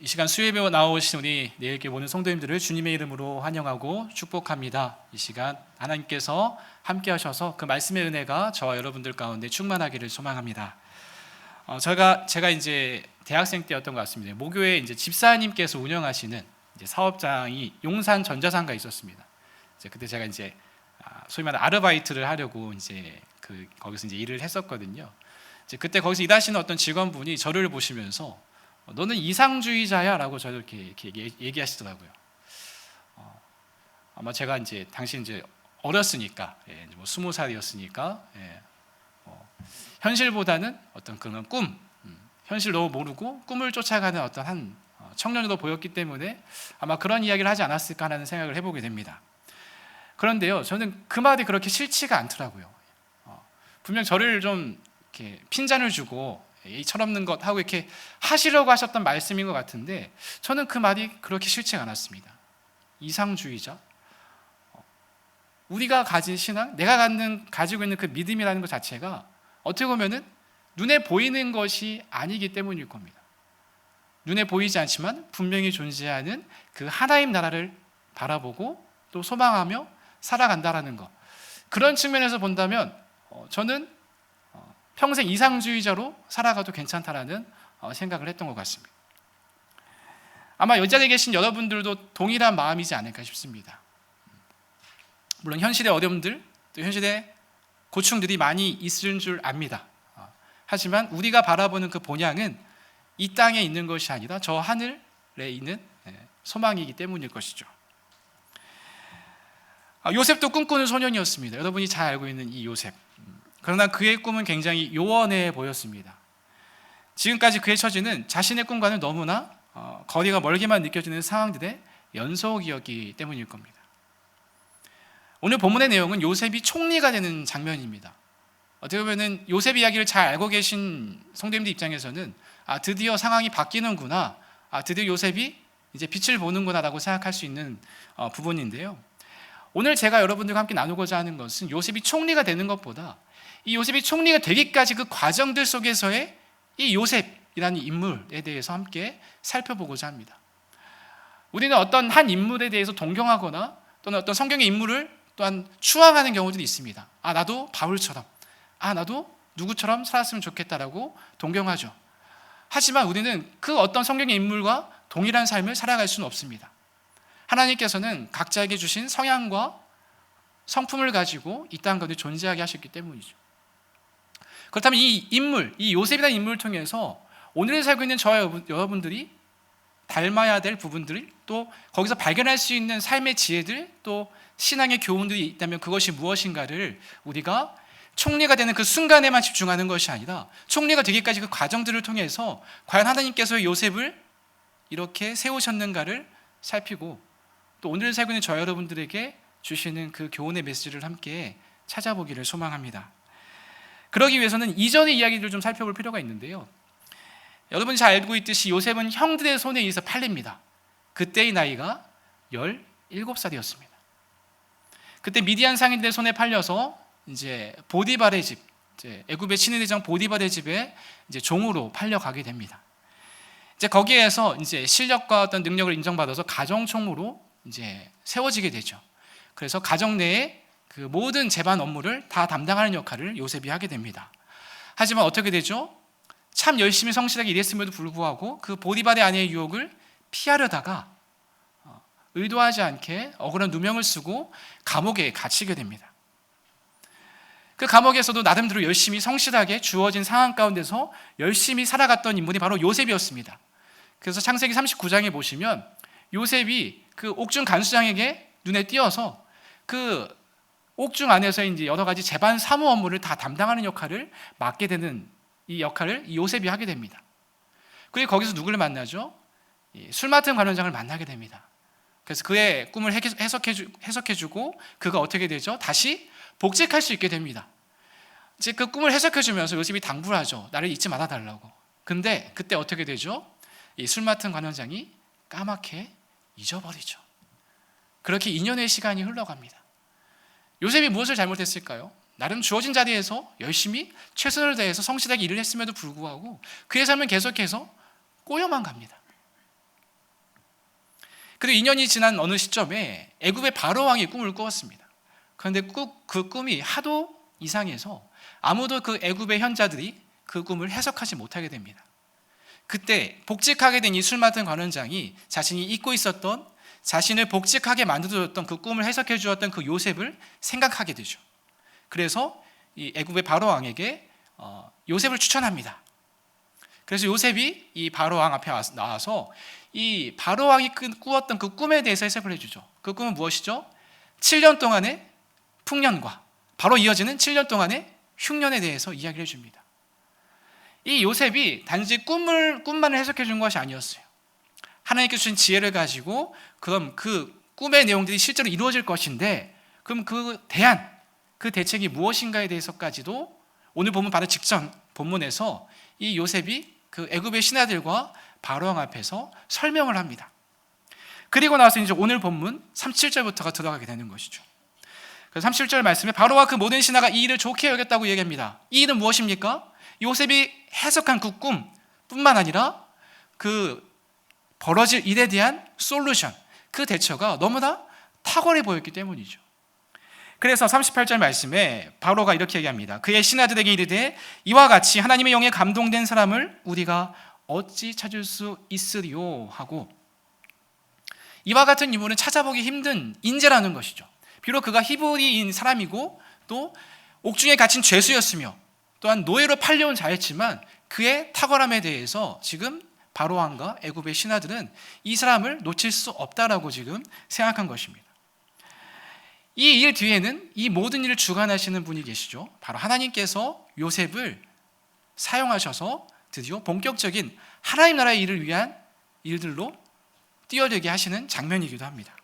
이 시간 수요예배 나오신 우리 내일께 오는 성도님들을 주님의 이름으로 환영하고 축복합니다. 이 시간 하나님께서 함께 하셔서 그 말씀의 은혜가 저와 여러분들 가운데 충만하기를 소망합니다. 제가 이제 대학생 때였던 것 같습니다. 모교에 이제 집사님께서 운영하시는 이제 사업장이 용산 전자상가에 있었습니다. 그때 제가 이제 소위 말하는 아르바이트를 하려고 이제 거기서 이제 일을 했었거든요. 그때 거기서 일하시는 어떤 직원분이 저를 보시면서 너는 이상주의자야라고 저를 이렇게 얘기하시더라고요. 아마 제가 이제 당시 이제 어렸으니까, 뭐 20살이었으니까, 현실보다는 어떤 그런 꿈, 현실 너무 모르고 꿈을 쫓아가는 어떤 한 청년으로 보였기 때문에 아마 그런 이야기를 하지 않았을까 하는 생각을 해보게 됩니다. 그런데요, 저는 그 말이 그렇게 싫지가 않더라고요. 분명 저를 좀 이렇게 핀잔을 주고 이 철없는 것 하고 이렇게 하시려고 하셨던 말씀인 것 같은데 저는 그 말이 그렇게 싫지가 않았습니다. 이상주의자, 우리가 가진 신앙, 내가 가지고 있는 그 믿음이라는 것 자체가 어떻게 보면은 눈에 보이는 것이 아니기 때문일 겁니다. 눈에 보이지 않지만 분명히 존재하는 그 하나님 나라를 바라보고 또 소망하며 살아간다라는 것, 그런 측면에서 본다면 저는 평생 이상주의자로 살아가도 괜찮다라는 생각을 했던 것 같습니다. 아마 이 자리에 계신 여러분들도 동일한 마음이지 않을까 싶습니다. 물론 현실의 어려움들, 또 현실의 고충들이 많이 있을 줄 압니다. 하지만 우리가 바라보는 그 본향은 이 땅에 있는 것이 아니라 저 하늘에 있는 소망이기 때문일 것이죠. 요셉도 꿈꾸는 소년이었습니다. 여러분이 잘 알고 있는 이 요셉. 그러나 그의 꿈은 굉장히 요원해 보였습니다. 지금까지 그의 처지는 자신의 꿈과는 너무나 거리가 멀게만 느껴지는 상황들의 연속이었기 때문일 겁니다. 오늘 본문의 내용은 요셉이 총리가 되는 장면입니다. 어떻게 보면 요셉 이야기를 잘 알고 계신 성도님들 입장에서는 드디어 상황이 바뀌는구나, 드디어 요셉이 이제 빛을 보는구나 라고 생각할 수 있는 부분인데요. 오늘 제가 여러분들과 함께 나누고자 하는 것은 요셉이 총리가 되는 것보다 이 요셉이 총리가 되기까지 그 과정들 속에서의 이 요셉이라는 인물에 대해서 함께 살펴보고자 합니다. 우리는 어떤 한 인물에 대해서 동경하거나 또는 어떤 성경의 인물을 또한 추앙하는 경우들이 있습니다. 나도 바울처럼, 나도 누구처럼 살았으면 좋겠다라고 동경하죠. 하지만 우리는 그 어떤 성경의 인물과 동일한 삶을 살아갈 수는 없습니다. 하나님께서는 각자에게 주신 성향과 성품을 가지고 이 땅 가운데 존재하게 하셨기 때문이죠. 그렇다면 이 인물, 이 요셉이라는 인물을 통해서 오늘 살고 있는 저와 여러분들이 닮아야 될 부분들, 또 거기서 발견할 수 있는 삶의 지혜들, 또 신앙의 교훈들이 있다면 그것이 무엇인가를 우리가 총리가 되는 그 순간에만 집중하는 것이 아니라 총리가 되기까지 그 과정들을 통해서 과연 하나님께서 요셉을 이렇게 세우셨는가를 살피고 또 오늘 살고 있는 저 여러분들에게 주시는 그 교훈의 메시지를 함께 찾아보기를 소망합니다. 그러기 위해서는 이전의 이야기를 좀 살펴볼 필요가 있는데요. 여러분이 잘 알고 있듯이 요셉은 형들의 손에 의해서 팔립니다. 그때의 나이가 17살이었습니다. 그때 미디안 상인들의 손에 팔려서 이제 보디발의 집, 애굽의 친위대장 보디발의 집에 이제 종으로 팔려가게 됩니다. 이제 거기에서 이제 실력과 어떤 능력을 인정받아서 가정총무로 이제 세워지게 되죠. 그래서 가정 내에 그 모든 재반 업무를 다 담당하는 역할을 요셉이 하게 됩니다. 하지만 어떻게 되죠? 참 열심히 성실하게 일했음에도 불구하고 그 보디발의 아내의 유혹을 피하려다가 의도하지 않게 억울한 누명을 쓰고 감옥에 갇히게 됩니다. 그 감옥에서도 나름대로 열심히 성실하게 주어진 상황 가운데서 열심히 살아갔던 인물이 바로 요셉이었습니다. 그래서 창세기 39장에 보시면 요셉이 그 옥중 간수장에게 눈에 띄어서 그 옥중 안에서 이제 여러 가지 재반 사무 업무를 다 담당하는 역할을 맡게 되는 이 역할을 이 요셉이 하게 됩니다. 그리고 거기서 누구를 만나죠? 술 맡은 관원장을 만나게 됩니다. 그래서 그의 꿈을 해석해주고 그가 어떻게 되죠? 다시 복직할 수 있게 됩니다. 이제 그 꿈을 해석해주면서 요셉이 당부를 하죠. 나를 잊지 말아달라고. 근데 그때 어떻게 되죠? 이 술 맡은 관원장이 까맣게 잊어버리죠. 그렇게 2년의 시간이 흘러갑니다. 요셉이 무엇을 잘못했을까요? 나름 주어진 자리에서 열심히 최선을 다해서 성실하게 일을 했음에도 불구하고 그의 삶은 계속해서 꼬여만 갑니다. 그리고 2년이 지난 어느 시점에 애굽의 바로 왕이 꿈을 꾸었습니다. 그런데 그 꿈이 하도 이상해서 아무도 그 애굽의 현자들이 그 꿈을 해석하지 못하게 됩니다. 그때 복직하게 된 이 술 맡은 관원장이 자신이 잊고 있었던, 자신을 복직하게 만들어줬던 그 꿈을 해석해 주었던 그 요셉을 생각하게 되죠. 그래서 이 애굽의 바로 왕에게 요셉을 추천합니다. 그래서 요셉이 이 바로 왕 앞에 나와서 이 바로 왕이 꾸었던 그 꿈에 대해서 해석을 해주죠. 그 꿈은 무엇이죠? 7년 동안의 풍년과 바로 이어지는 7년 동안의 흉년에 대해서 이야기를 해줍니다. 이 요셉이 단지 꿈만을 해석해 준 것이 아니었어요. 하나님께 주신 지혜를 가지고 그럼 그 꿈의 내용들이 실제로 이루어질 것인데, 그럼 그 대책이 무엇인가에 대해서까지도 오늘 본문 바로 직전 본문에서 이 요셉이 그 애굽의 신하들과 바로왕 앞에서 설명을 합니다. 그리고 나서 이제 오늘 본문 37절부터가 들어가게 되는 것이죠. 그래서 37절 말씀에 바로와 그 모든 신하가 이 일을 좋게 여겼다고 얘기합니다. 이 일은 무엇입니까? 요셉이 해석한 그 꿈뿐만 아니라 그 벌어질 일에 대한 솔루션, 그 대처가 너무나 탁월해 보였기 때문이죠. 그래서 38절 말씀에 바로가 이렇게 얘기합니다. 그의 신하들에게 이르되 이와 같이 하나님의 영에 감동된 사람을 우리가 어찌 찾을 수 있으리요 하고, 이와 같은 인물은 찾아보기 힘든 인재라는 것이죠. 비록 그가 히브리인 사람이고 또 옥중에 갇힌 죄수였으며 또한 노예로 팔려온 자였지만 그의 탁월함에 대해서 지금 바로왕과 애굽의 신하들은 이 사람을 놓칠 수 없다라고 지금 생각한 것입니다. 이 일 뒤에는 이 모든 일을 주관하시는 분이 계시죠. 바로 하나님께서 요셉을 사용하셔서 드디어 본격적인 하나님 나라의 일을 위한 일들로 뛰어들게 하시는 장면이기도 합니다.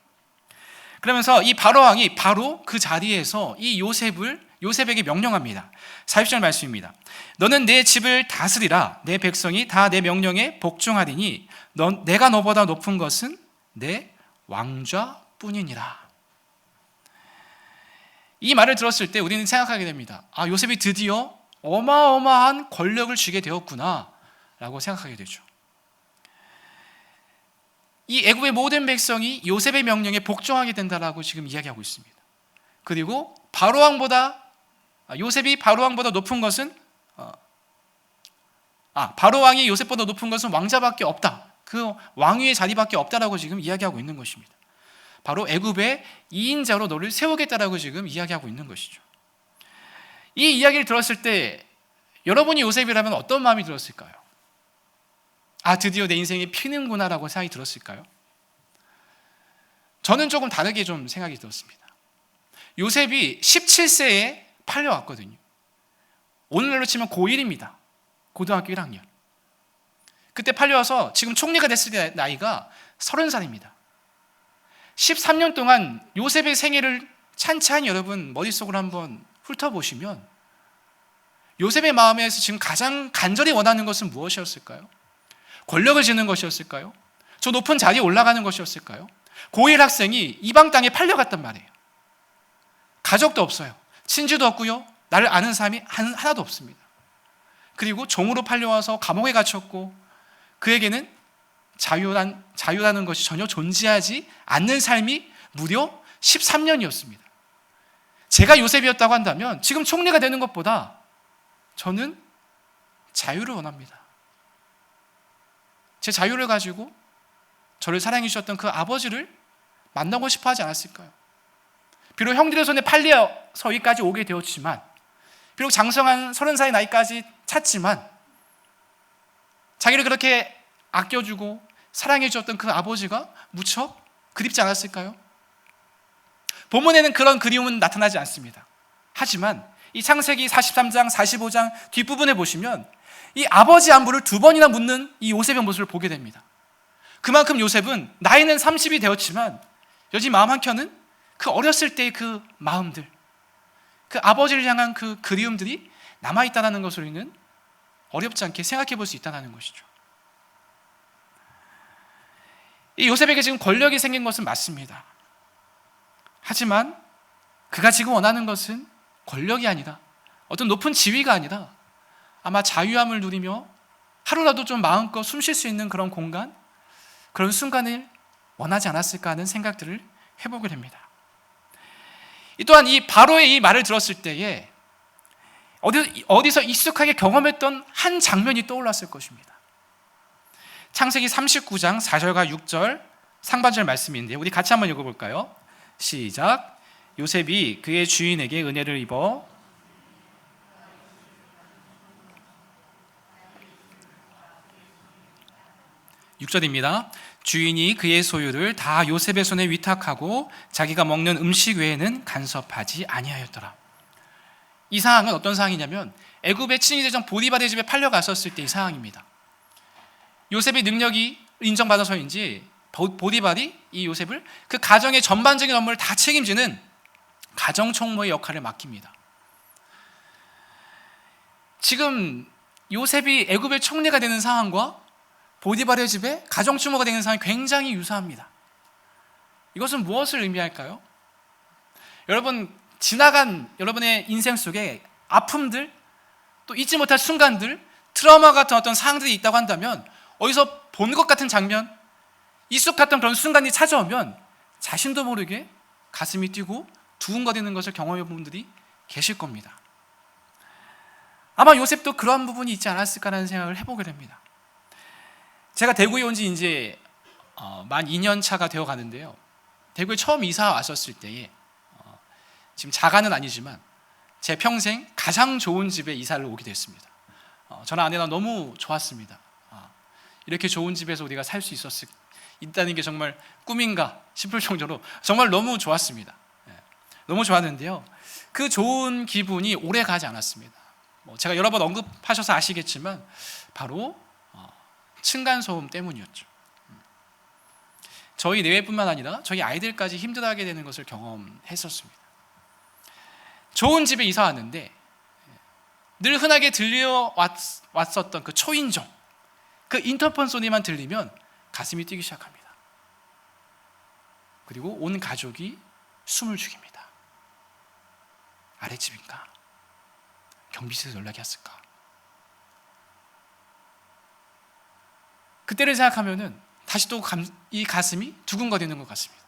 그러면서 이 바로왕이 바로 그 자리에서 이 요셉에게 명령합니다. 40절 말씀입니다. 너는 내 집을 다스리라. 내 백성이 다 내 명령에 복종하리니 내가 너보다 높은 것은 내 왕좌뿐이니라. 이 말을 들었을 때 우리는 생각하게 됩니다. 아, 요셉이 드디어 어마어마한 권력을 쥐게 되었구나 라고 생각하게 되죠. 이 애굽의 모든 백성이 요셉의 명령에 복종하게 된다라고 지금 이야기하고 있습니다. 그리고 요셉이 바로왕보다 높은 것은 바로왕이 요셉보다 높은 것은 왕자밖에 없다. 그 왕위의 자리밖에 없다라고 지금 이야기하고 있는 것입니다. 바로 애굽의 2인자로 너를 세우겠다라고 지금 이야기하고 있는 것이죠. 이 이야기를 들었을 때 여러분이 요셉이라면 어떤 마음이 들었을까요? 아, 드디어 내 인생이 피는구나라고 생각이 들었을까요? 저는 조금 다르게 좀 생각이 들었습니다. 요셉이 17세에 팔려왔거든요. 오늘날로 치면 고1입니다. 고등학교 1학년. 그때 팔려와서 지금 총리가 됐을 때 나이가 30살입니다. 13년 동안 요셉의 생애를 찬찬히 여러분 머릿속으로 한번 훑어보시면 요셉의 마음에서 지금 가장 간절히 원하는 것은 무엇이었을까요? 권력을 지는 것이었을까요? 저 높은 자리에 올라가는 것이었을까요? 고1 학생이 이방 땅에 팔려갔단 말이에요. 가족도 없어요. 친지도 없고요. 나를 아는 사람이 하나도 없습니다. 그리고 종으로 팔려와서 감옥에 갇혔고 그에게는 자유라는 것이 전혀 존재하지 않는 삶이 무려 13년이었습니다. 제가 요셉이었다고 한다면 지금 총리가 되는 것보다 저는 자유를 원합니다. 제 자유를 가지고 저를 사랑해 주셨던 그 아버지를 만나고 싶어 하지 않았을까요? 비록 형들의 손에 팔려서 여기까지 오게 되었지만, 비록 장성한 30살의 나이까지 찼지만 자기를 그렇게 아껴주고 사랑해 주셨던 그 아버지가 무척 그립지 않았을까요? 본문에는 그런 그리움은 나타나지 않습니다. 하지만 이 창세기 43장, 45장 뒷부분에 보시면 이 아버지 안부를 2번이나 묻는 이 요셉의 모습을 보게 됩니다. 그만큼 요셉은 나이는 30이 되었지만 여전히 마음 한켠은 그 어렸을 때의 그 마음들, 그 아버지를 향한 그 그리움들이 남아있다는 것을 우리는 어렵지 않게 생각해 볼 수 있다는 것이죠. 이 요셉에게 지금 권력이 생긴 것은 맞습니다. 하지만 그가 지금 원하는 것은 권력이 아니라 어떤 높은 지위가 아니라 아마 자유함을 누리며 하루라도 좀 마음껏 숨 쉴 수 있는 그런 공간, 그런 순간을 원하지 않았을까 하는 생각들을 해보게 됩니다. 또한 이 바로의 이 말을 들었을 때에 어디서 익숙하게 경험했던 한 장면이 떠올랐을 것입니다. 창세기 39장 4절과 6절 상반절 말씀인데 우리 같이 한번 읽어볼까요? 시작. 요셉이 그의 주인에게 은혜를 입어 6절입니다. 주인이 그의 소유를 다 요셉의 손에 위탁하고 자기가 먹는 음식 외에는 간섭하지 아니하였더라. 이 상황은 어떤 상황이냐면 애굽의 친위대장 보디발의 집에 팔려갔었을 때 이 상황입니다. 요셉의 능력이 인정받아서인지 보디발이 이 요셉을 그 가정의 전반적인 업무를 다 책임지는 가정총무의 역할을 맡깁니다. 지금 요셉이 애굽의 총리가 되는 상황과 보디발의 집에 가정총무가 되는 상황이 굉장히 유사합니다. 이것은 무엇을 의미할까요? 여러분, 지나간 여러분의 인생 속에 아픔들, 또 잊지 못할 순간들, 트라우마 같은 어떤 상황들이 있다고 한다면 어디서 본 것 같은 장면, 익숙했던 그런 순간이 찾아오면 자신도 모르게 가슴이 뛰고 두근거리는 것을 경험해 본 분들이 계실 겁니다. 아마 요셉도 그러한 부분이 있지 않았을까라는 생각을 해보게 됩니다. 제가 대구에 온 지 이제 만 2년 차가 되어 가는데요. 대구에 처음 이사 왔었을 때에 지금 자가는 아니지만 제 평생 가장 좋은 집에 이사를 오게 됐습니다. 저는 아내랑 너무 좋았습니다. 이렇게 좋은 집에서 우리가 살 수 있다는 게 정말 꿈인가 싶을 정도로 정말 너무 좋았습니다. 너무 좋았는데요. 그 좋은 기분이 오래 가지 않았습니다. 제가 여러 번 언급하셔서 아시겠지만 바로 층간소음 때문이었죠. 저희 내외뿐만 아니라 저희 아이들까지 힘들어하게 되는 것을 경험했었습니다. 좋은 집에 이사 왔는데 늘 흔하게 들려왔었던 그 초인종, 그 인터폰 소리만 들리면 가슴이 뛰기 시작합니다. 그리고 온 가족이 숨을 죽입니다. 아랫집인가? 경비실에서 연락이 왔을까? 그때를 생각하면은 다시 또 이 가슴이 두근거리는 것 같습니다.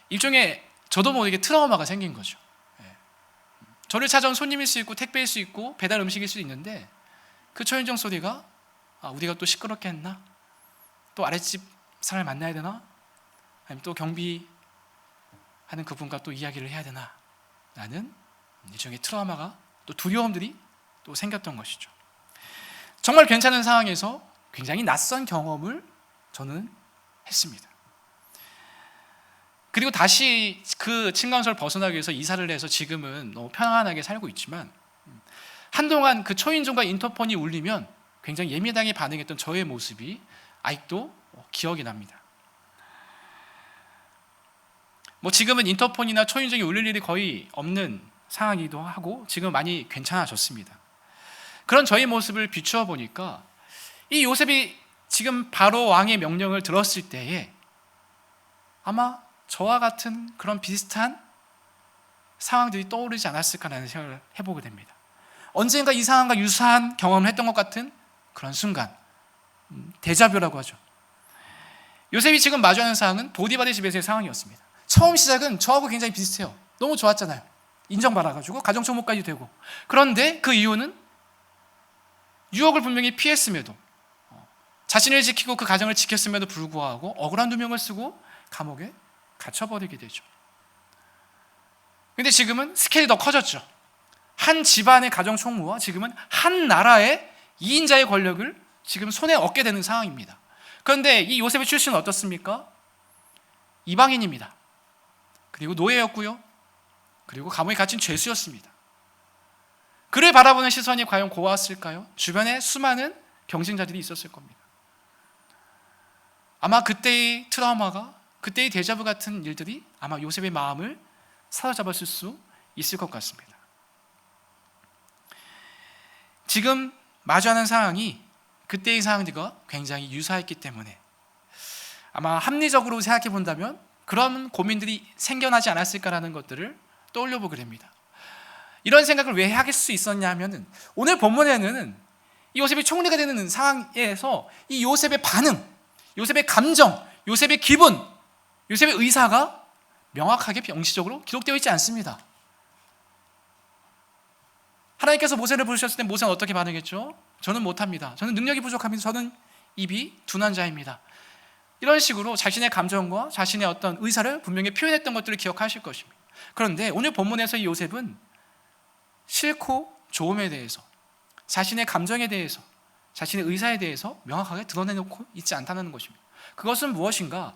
일종의 저도 모르게 트라우마가 생긴 거죠. 저를 찾아온 손님일 수 있고 택배일 수 있고 배달 음식일 수 있는데 그 초인종 소리가 우리가 또 시끄럽게 했나? 또 아랫집 사람을 만나야 되나? 아니면 또 경비하는 그분과 또 이야기를 해야 되나? 라는 일종의 트라우마가 또 두려움들이 또 생겼던 것이죠. 정말 괜찮은 상황에서 굉장히 낯선 경험을 저는 했습니다. 그리고 다시 그 층간소음을 벗어나기 위해서 이사를 해서 지금은 너무 편안하게 살고 있지만 한동안 그 초인종과 인터폰이 울리면 굉장히 예민하게 반응했던 저의 모습이 아직도 기억이 납니다. 지금은 인터폰이나 초인종이 울릴 일이 거의 없는 상황이기도 하고 지금 많이 괜찮아졌습니다. 그런 저의 모습을 비추어 보니까 이 요셉이 지금 바로 왕의 명령을 들었을 때에 아마 저와 같은 그런 비슷한 상황들이 떠오르지 않았을까라는 생각을 해보게 됩니다. 언젠가 이 상황과 유사한 경험을 했던 것 같은 그런 순간, 데자뷰라고 하죠. 요셉이 지금 마주하는 상황은 보디발의 집에서의 상황이었습니다. 처음 시작은 저하고 굉장히 비슷해요. 너무 좋았잖아요. 인정받아가지고 가정총무까지 되고. 그런데 그 이유는 유혹을 분명히 피했음에도 자신을 지키고 그 가정을 지켰음에도 불구하고 억울한 누명을 쓰고 감옥에 갇혀버리게 되죠. 근데 지금은 스케일이 더 커졌죠. 한 집안의 가정총무와 지금은 한 나라의 2인자의 권력을 지금 손에 얻게 되는 상황입니다. 그런데 이 요셉의 출신은 어떻습니까? 이방인입니다. 그리고 노예였고요. 그리고 감옥에 갇힌 죄수였습니다. 그를 바라보는 시선이 과연 고왔을까요? 주변에 수많은 경쟁자들이 있었을 겁니다. 아마 그때의 트라우마가, 그때의 데자부 같은 일들이 아마 요셉의 마음을 사로잡았을 수 있을 것 같습니다. 지금 마주하는 상황이 그때의 상황들과 굉장히 유사했기 때문에 아마 합리적으로 생각해 본다면 그런 고민들이 생겨나지 않았을까라는 것들을 떠올려 보게 됩니다. 이런 생각을 왜 하실 수 있었냐 하면은 오늘 본문에는 이 요셉이 총리가 되는 상황에서 이 요셉의 반응, 요셉의 감정, 요셉의 기분, 요셉의 의사가 명확하게 명시적으로 기록되어 있지 않습니다. 하나님께서 모세를 부르셨을 때 모세는 어떻게 반응했죠? 저는 못합니다. 저는 능력이 부족합니다. 저는 입이 둔한 자입니다. 이런 식으로 자신의 감정과 자신의 어떤 의사를 분명히 표현했던 것들을 기억하실 것입니다. 그런데 오늘 본문에서 이 요셉은 싫고 좋음에 대해서, 자신의 감정에 대해서, 자신의 의사에 대해서 명확하게 드러내놓고 있지 않다는 것입니다. 그것은 무엇인가?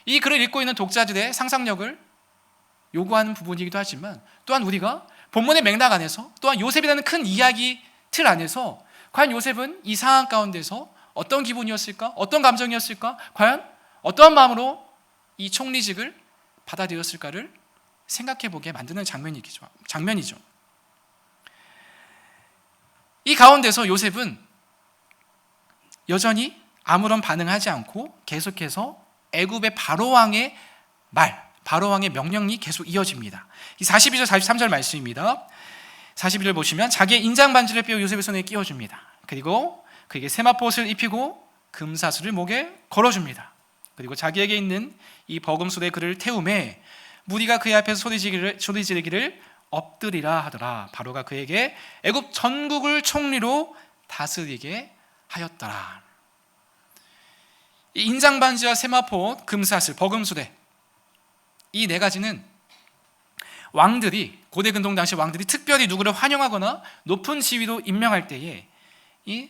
이 글을 읽고 있는 독자들의 상상력을 요구하는 부분이기도 하지만, 또한 우리가 본문의 맥락 안에서, 또한 요셉이라는 큰 이야기 틀 안에서 과연 요셉은 이 상황 가운데서 어떤 기분이었을까? 어떤 감정이었을까? 과연 어떠한 마음으로 이 총리직을 받아들였을까를 생각해 보게 만드는 장면이죠. 이 가운데서 요셉은 여전히 아무런 반응하지 않고 계속해서 애굽의 바로왕의 바로왕의 명령이 계속 이어집니다. 이 42절 43절 말씀입니다. 41절 보시면 자기의 인장 반지를 빼어 요셉의 손에 끼워줍니다. 그리고 그에게 세마포옷을 입히고 금사슬을 목에 걸어줍니다. 그리고 자기에게 있는 이 버금술의 그를 태우매 무리가 그의 앞에서 소리지르기를 엎드리라 하더라. 바로가 그에게 애굽 전국을 총리로 다스리게 하였더라. 이 인장 반지와 세마포옷, 금사슬, 버금술의 이 네 가지는 왕들이, 고대 근동 당시 왕들이 특별히 누구를 환영하거나 높은 지위로 임명할 때에 이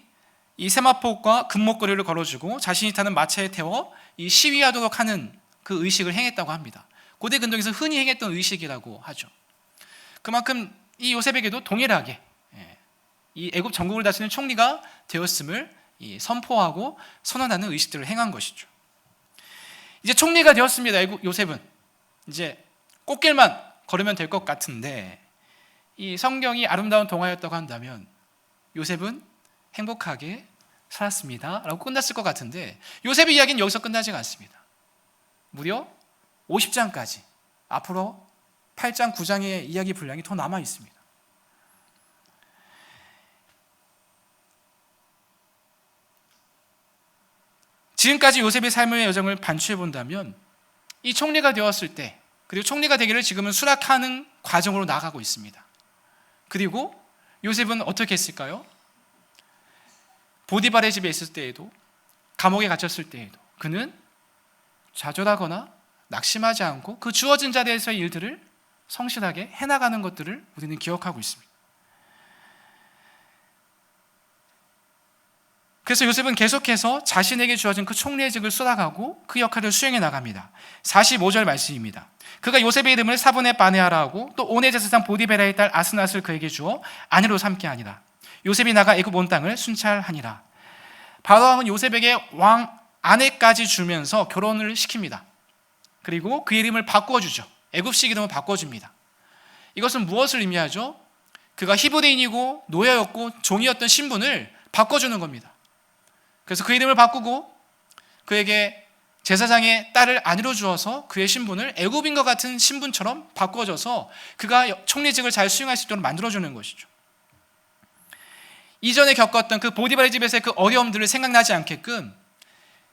세마포옷과 금목걸이를 걸어주고 자신이 타는 마차에 태워 이 시위하도록 하는 그 의식을 행했다고 합니다. 고대 근동에서 흔히 행했던 의식이라고 하죠. 그만큼 이 요셉에게도 동일하게 이 애굽 전국을 다스리는 총리가 되었음을 선포하고 선언하는 의식들을 행한 것이죠. 이제 총리가 되었습니다. 요셉은 이제 꽃길만 걸으면 될 것 같은데, 이 성경이 아름다운 동화였다고 한다면 요셉은 행복하게 살았습니다 라고 끝났을 것 같은데, 요셉의 이야기는 여기서 끝나지가 않습니다. 무려 50장까지 앞으로 8장, 9장의 이야기 분량이 더 남아 있습니다. 지금까지 요셉의 삶의 여정을 반추해 본다면 이 총리가 되었을 때, 그리고 총리가 되기를 지금은 수락하는 과정으로 나아가고 있습니다. 그리고 요셉은 어떻게 했을까요? 보디발의 집에 있을 때에도, 감옥에 갇혔을 때에도 그는 좌절하거나 낙심하지 않고 그 주어진 자리에서의 일들을 성실하게 해나가는 것들을 우리는 기억하고 있습니다. 그래서 요셉은 계속해서 자신에게 주어진 그 총리의 직을 수락하고 그 역할을 수행해 나갑니다. 45절 말씀입니다. 그가 요셉의 이름을 사분의 바네아라 하고 또 온의 제사장 보디베라의 딸 아스낫을 그에게 주어 아내로 삼게 하니라. 요셉이 나가 애굽 온 땅을 순찰하니라. 바로왕은 요셉에게 왕 아내까지 주면서 결혼을 시킵니다. 그리고 그 이름을 바꿔주죠. 애굽식 이름을 바꿔줍니다. 이것은 무엇을 의미하죠? 그가 히브리인이고 노예였고 종이었던 신분을 바꿔주는 겁니다. 그래서 그 이름을 바꾸고 그에게 제사장의 딸을 아내로 주어서 그의 신분을 애굽인과 같은 신분처럼 바꿔줘서 그가 총리직을 잘 수행할 수 있도록 만들어주는 것이죠. 이전에 겪었던 그 보디발의 집에서의 그 어려움들을 생각나지 않게끔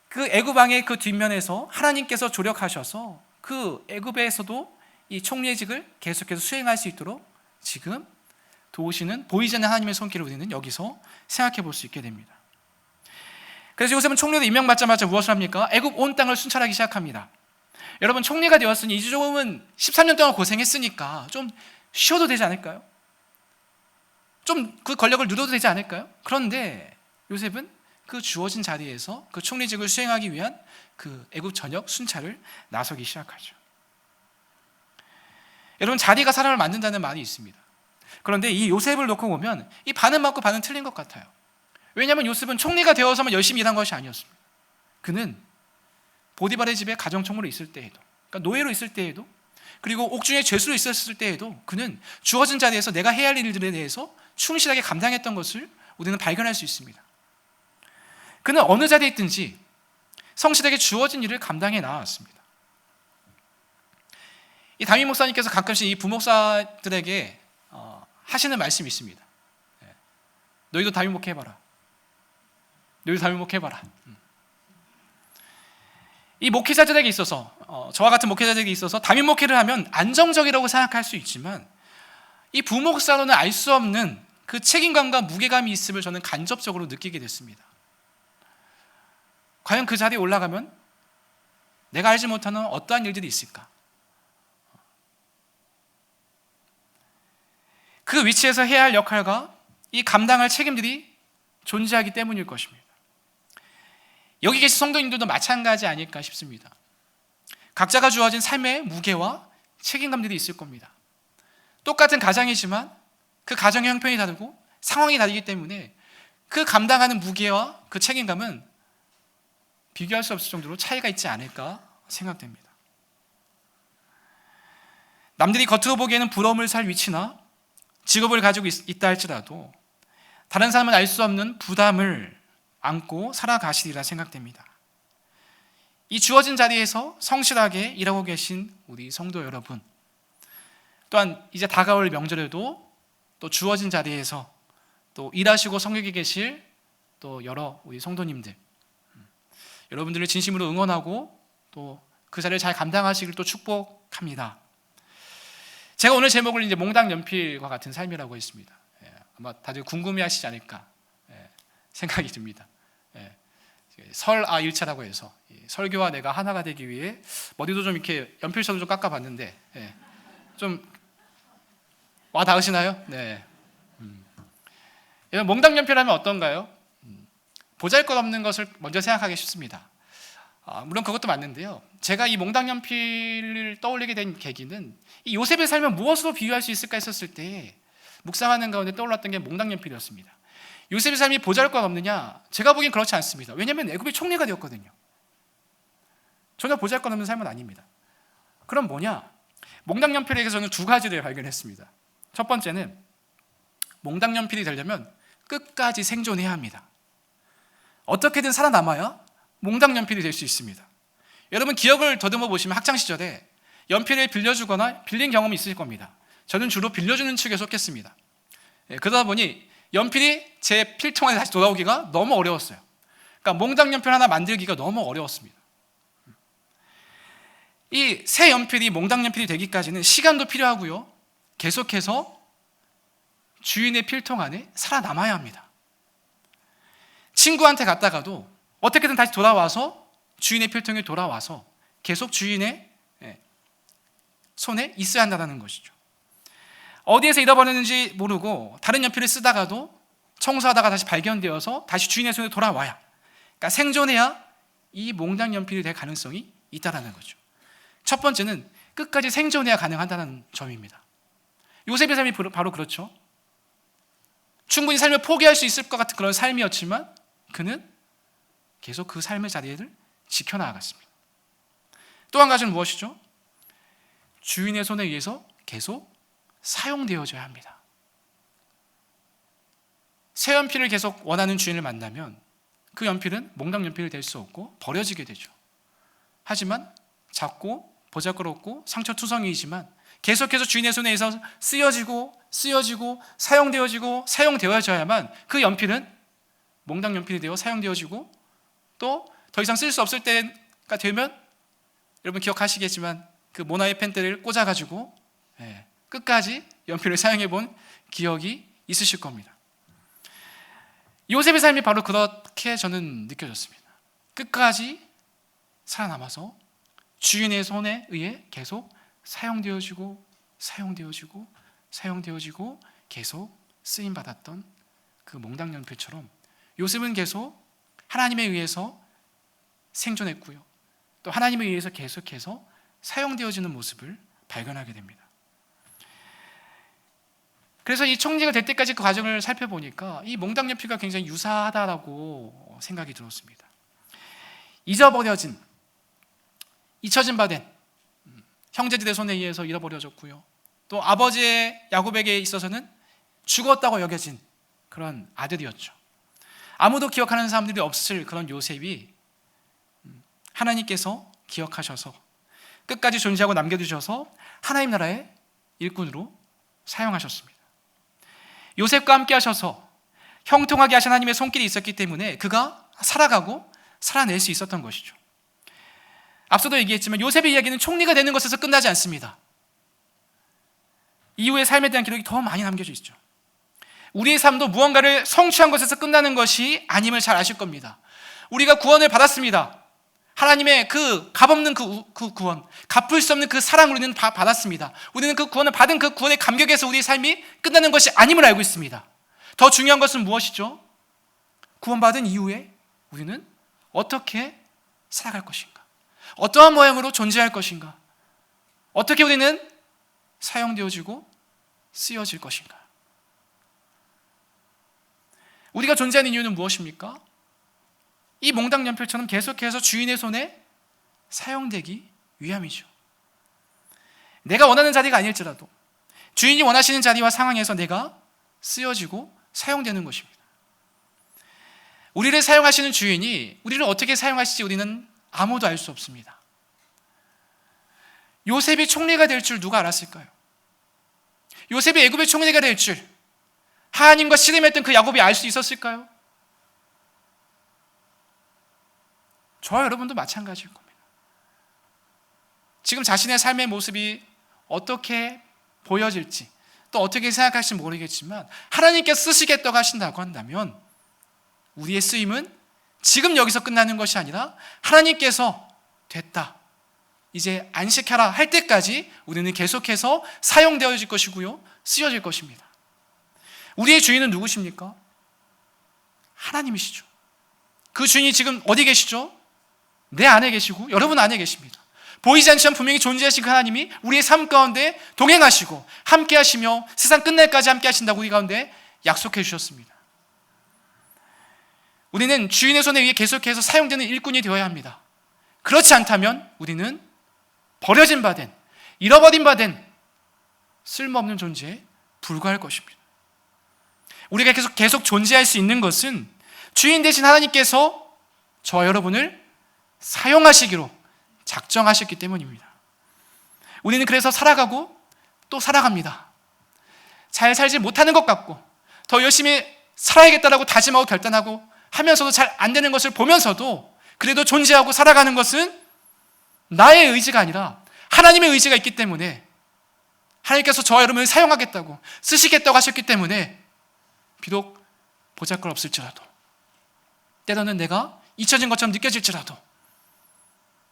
그 애굽 왕의 그 뒷면에서 하나님께서 조력하셔서 그 애굽에서도 이 총리직을 계속해서 수행할 수 있도록 지금 도우시는 보이지 않는 하나님의 손길을 우리는 여기서 생각해 볼 수 있게 됩니다. 그래서 요셉은 총리로 임명받자마자 무엇을 합니까? 애굽 온 땅을 순찰하기 시작합니다. 여러분, 총리가 되었으니 이제 조금은 13년 동안 고생했으니까 좀 쉬어도 되지 않을까요? 좀 그 권력을 누려도 되지 않을까요? 그런데 요셉은 그 주어진 자리에서 그 총리직을 수행하기 위한 그 애굽 전역 순찰을 나서기 시작하죠. 여러분, 자리가 사람을 만든다는 말이 있습니다. 그런데 이 요셉을 놓고 보면 이 반은 맞고 반은 틀린 것 같아요. 왜냐하면 요셉은 총리가 되어서만 열심히 일한 것이 아니었습니다. 그는 보디발의 집에 가정총무로 있을 때에도, 그러니까 노예로 있을 때에도, 그리고 옥중에 죄수로 있었을 때에도 그는 주어진 자리에서 내가 해야 할 일들에 대해서 충실하게 감당했던 것을 우리는 발견할 수 있습니다. 그는 어느 자리에 있든지 성실하게 주어진 일을 감당해 나왔습니다. 이 담임 목사님께서 가끔씩 이 부목사들에게 하시는 말씀이 있습니다. 너희도 담임 목회해봐라. 너희도 다음에 목회해봐라. 이 목회자들에게 있어서 저와 같은 목회자들에게 있어서 담임 목회를 하면 안정적이라고 생각할 수 있지만 이 부목사로는 알 수 없는 그 책임감과 무게감이 있음을 저는 간접적으로 느끼게 됐습니다. 과연 그 자리에 올라가면 내가 알지 못하는 어떠한 일들이 있을까? 그 위치에서 해야 할 역할과 이 감당할 책임들이 존재하기 때문일 것입니다. 여기 계신 성도님들도 마찬가지 아닐까 싶습니다. 각자가 주어진 삶의 무게와 책임감들이 있을 겁니다. 똑같은 가장이지만 그 가정의 형편이 다르고 상황이 다르기 때문에 그 감당하는 무게와 그 책임감은 비교할 수 없을 정도로 차이가 있지 않을까 생각됩니다. 남들이 겉으로 보기에는 부러움을 살 위치나 직업을 가지고 있다 할지라도 다른 사람은 알 수 없는 부담을 안고 살아가시리라 생각됩니다. 이 주어진 자리에서 성실하게 일하고 계신 우리 성도 여러분, 또한 이제 다가올 명절에도 또 주어진 자리에서 또 일하시고 섬기게 계실 또 여러 우리 성도님들, 여러분들을 진심으로 응원하고 또 그 자리를 잘 감당하시길 또 축복합니다. 제가 오늘 제목을 이제 몽당 연필과 같은 삶이라고 했습니다. 아마 다들 궁금해하시지 않을까 생각이 듭니다. 설 1차라고 해서 설교와 내가 하나가 되기 위해 머리도 좀 이렇게 연필선을 좀 깎아봤는데 좀 와 닿으시나요? 네. 몽당 연필하면 어떤가요? 보잘것없는 것을 먼저 생각하기 쉽습니다. 물론 그것도 맞는데요. 제가 이 몽당 연필을 떠올리게 된 계기는 이 요셉의 삶을 무엇으로 비유할 수 있을까 했었을 때 묵상하는 가운데 떠올랐던 게 몽당 연필이었습니다. 요셉의 삶이 보잘것없느냐? 제가 보기엔 그렇지 않습니다. 왜냐하면 애굽의 총리가 되었거든요. 전혀 보잘것없는 삶은 아닙니다. 그럼 뭐냐? 몽당 연필에게 저는 두 가지를 발견했습니다. 첫 번째는 몽당 연필이 되려면 끝까지 생존해야 합니다. 어떻게든 살아남아야 몽당 연필이 될 수 있습니다. 여러분 기억을 더듬어 보시면 학창시절에 연필을 빌려주거나 빌린 경험이 있으실 겁니다. 저는 주로 빌려주는 측에 속했습니다. 그러다 보니 연필이 제 필통 안에 다시 돌아오기가 너무 어려웠어요. 그러니까 몽당 연필 하나 만들기가 너무 어려웠습니다. 이 새 연필이 몽당 연필이 되기까지는 시간도 필요하고요. 계속해서 주인의 필통 안에 살아남아야 합니다. 친구한테 갔다가도 어떻게든 다시 돌아와서 주인의 필통에 돌아와서 계속 주인의 손에 있어야 한다는 것이죠. 어디에서 잃어버렸는지 모르고 다른 연필을 쓰다가도 청소하다가 다시 발견되어서 다시 주인의 손에 돌아와야, 그러니까 생존해야 이 몽당 연필이 될 가능성이 있다는 거죠. 첫 번째는 끝까지 생존해야 가능하다는 점입니다. 요셉의 삶이 바로 그렇죠. 충분히 삶을 포기할 수 있을 것 같은 그런 삶이었지만 그는 계속 그 삶의 자리를 지켜나갔습니다. 또 한 가지는 무엇이죠? 주인의 손에 의해서 계속 사용되어져야 합니다. 새 연필을 계속 원하는 주인을 만나면 그 연필은 몽당 연필이 될 수 없고 버려지게 되죠. 하지만 작고 보잘것없고 상처투성이이지만 계속해서 주인의 손에 의해서 쓰여지고 사용되어져야만 그 연필은 몽당 연필이 되어 사용되어지고 또 더 이상 쓸 수 없을 때가 되면 여러분 기억하시겠지만 그 모나의 펜대를 꽂아가지고 끝까지 연필을 사용해 본 기억이 있으실 겁니다. 요셉의 삶이 바로 그렇게 저는 느껴졌습니다. 끝까지 살아남아서 주인의 손에 의해 계속 사용되어지고 계속 쓰임받았던 그 몽당 연필처럼 요셉은 계속 하나님에 의해서 생존했고요. 또 하나님에 의해서 계속해서 사용되어지는 모습을 발견하게 됩니다. 그래서 이 총리가 될 때까지 그 과정을 살펴보니까 이 몽당 연필과 굉장히 유사하다라고 생각이 들었습니다. 잊혀진 바 된 형제들의 손에 의해서 잃어버려졌고요. 또 아버지의 야곱에게 있어서는 죽었다고 여겨진 그런 아들이었죠. 아무도 기억하는 사람들이 없을 그런 요셉이 하나님께서 기억하셔서 끝까지 존재하고 남겨두셔서 하나님 나라의 일꾼으로 사용하셨습니다. 요셉과 함께 하셔서 형통하게 하신 하나님의 손길이 있었기 때문에 그가 살아가고 살아낼 수 있었던 것이죠. 앞서도 얘기했지만 요셉의 이야기는 총리가 되는 것에서 끝나지 않습니다. 이후의 삶에 대한 기록이 더 많이 남겨져 있죠. 우리의 삶도 무언가를 성취한 것에서 끝나는 것이 아님을 잘 아실 겁니다. 우리가 구원을 받았습니다. 하나님의 그 값없는 그 구원, 갚을 수 없는 그 사랑을 우리는 받았습니다. 우리는 그 구원을 받은 그 구원의 감격에서 우리의 삶이 끝나는 것이 아님을 알고 있습니다. 더 중요한 것은 무엇이죠? 구원받은 이후에 우리는 어떻게 살아갈 것인가? 어떠한 모양으로 존재할 것인가? 어떻게 우리는 사용되어지고 쓰여질 것인가? 우리가 존재하는 이유는 무엇입니까? 이 몽당 연필처럼 계속해서 주인의 손에 사용되기 위함이죠. 내가 원하는 자리가 아닐지라도 주인이 원하시는 자리와 상황에서 내가 쓰여지고 사용되는 것입니다. 우리를 사용하시는 주인이 우리를 어떻게 사용하실지 우리는 아무도 알 수 없습니다. 요셉이 총리가 될 줄 누가 알았을까요? 요셉이 애굽의 총리가 될 줄 하나님과 씨름했던 그 야곱이 알 수 있었을까요? 저와 여러분도 마찬가지일 겁니다. 지금 자신의 삶의 모습이 어떻게 보여질지 또 어떻게 생각할지 모르겠지만 하나님께서 쓰시겠다고 하신다고 한다면 우리의 쓰임은 지금 여기서 끝나는 것이 아니라 하나님께서 됐다, 이제 안식하라 할 때까지 우리는 계속해서 사용되어질 것이고요, 쓰여질 것입니다. 우리의 주인은 누구십니까? 하나님이시죠. 그 주인이 지금 어디 계시죠? 내 안에 계시고 여러분 안에 계십니다. 보이지 않지만 분명히 존재하신 그 하나님이 우리의 삶 가운데 동행하시고 함께 하시며 세상 끝날까지 함께 하신다고 우리 가운데 약속해 주셨습니다. 우리는 주인의 손에 의해 계속해서 사용되는 일꾼이 되어야 합니다. 그렇지 않다면 우리는 버려진 바 된, 잃어버린 바 된 쓸모없는 존재에 불과할 것입니다. 우리가 계속 존재할 수 있는 것은 주인 되신 하나님께서 저와 여러분을 사용하시기로 작정하셨기 때문입니다. 우리는 그래서 살아가고 또 살아갑니다. 잘 살지 못하는 것 같고 더 열심히 살아야겠다라고 다짐하고 결단하고 하면서도 잘 안 되는 것을 보면서도 그래도 존재하고 살아가는 것은 나의 의지가 아니라 하나님의 의지가 있기 때문에 하나님께서 저와 여러분을 사용하겠다고 쓰시겠다고 하셨기 때문에 비록 보잘것없을지라도 때로는 내가 잊혀진 것처럼 느껴질지라도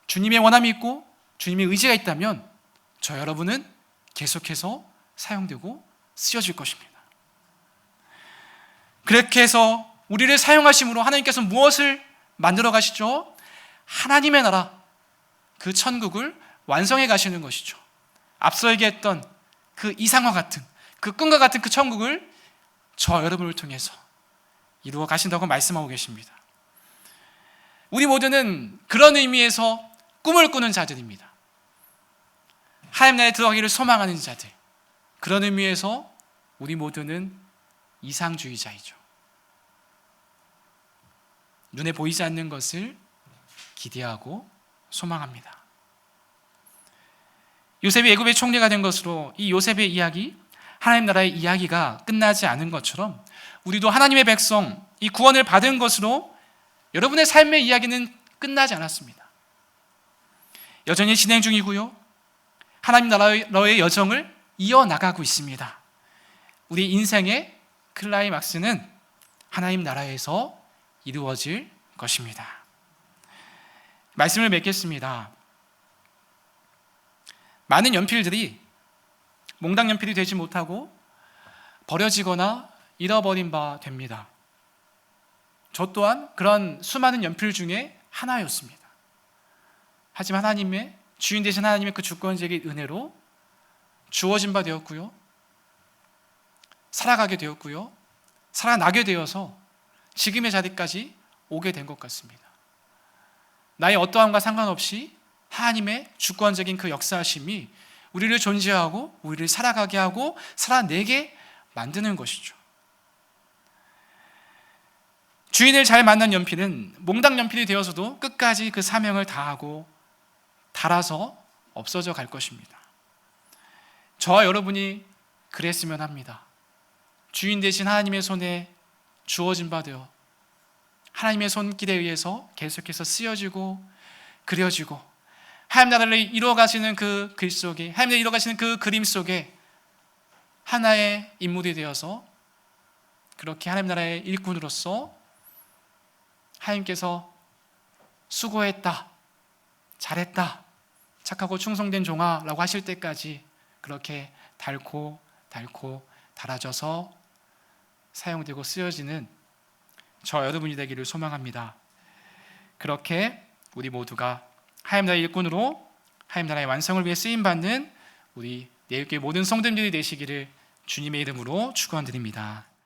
주님의 원함이 있고 주님의 의지가 있다면 저 여러분은 계속해서 사용되고 쓰여질 것입니다. 그렇게 해서 우리를 사용하심으로 하나님께서 무엇을 만들어 가시죠? 하나님의 나라, 그 천국을 완성해 가시는 것이죠. 앞서 얘기했던 그 이상과 같은, 그 꿈과 같은 그 천국을 저 여러분을 통해서 이루어 가신다고 말씀하고 계십니다. 우리 모두는 그런 의미에서 꿈을 꾸는 자들입니다. 하나님 나라에 들어가기를 소망하는 자들. 그런 의미에서 우리 모두는 이상주의자이죠. 눈에 보이지 않는 것을 기대하고 소망합니다. 요셉이 애굽의 총리가 된 것으로 이 요셉의 이야기, 하나님 나라의 이야기가 끝나지 않은 것처럼 우리도 하나님의 백성, 이 구원을 받은 것으로 여러분의 삶의 이야기는 끝나지 않았습니다. 여전히 진행 중이고요, 하나님 나라의 여정을 이어나가고 있습니다. 우리 인생의 클라이막스는 하나님 나라에서 이루어질 것입니다. 말씀을 맺겠습니다. 많은 연필들이 몽당 연필이 되지 못하고 버려지거나 잃어버린 바 됩니다. 저 또한 그런 수많은 연필 중에 하나였습니다. 하지만 하나님의 주인 되신 하나님의 그 주권적인 은혜로 주어진 바 되었고요, 살아가게 되었고요, 살아나게 되어서 지금의 자리까지 오게 된 것 같습니다. 나의 어떠함과 상관없이 하나님의 주권적인 그 역사하심이 우리를 존재하고 우리를 살아가게 하고 살아내게 만드는 것이죠. 주인을 잘 만난 연필은 몽당 연필이 되어서도 끝까지 그 사명을 다하고 닳아서 없어져 갈 것입니다. 저와 여러분이 그랬으면 합니다. 주인 되신 하나님의 손에 주어진 바 되어 하나님의 손길에 의해서 계속해서 쓰여지고 그려지고 하나님 나라를 이루어가시는 그 글 속에, 하나님 나라를 이루어가시는 그 그림 속에 하나의 인물이 되어서 그렇게 하나님 나라의 일꾼으로서 하나님께서 수고했다, 잘했다, 착하고 충성된 종아라고 하실 때까지 그렇게 닳고 달아져서 사용되고 쓰여지는 저 여러분이 되기를 소망합니다. 그렇게 우리 모두가 하나님 나라의 일꾼으로 하나님 나라의 완성을 위해 쓰임받는 우리 내일교회 모든 성도님들이 되시기를 주님의 이름으로 축원드립니다.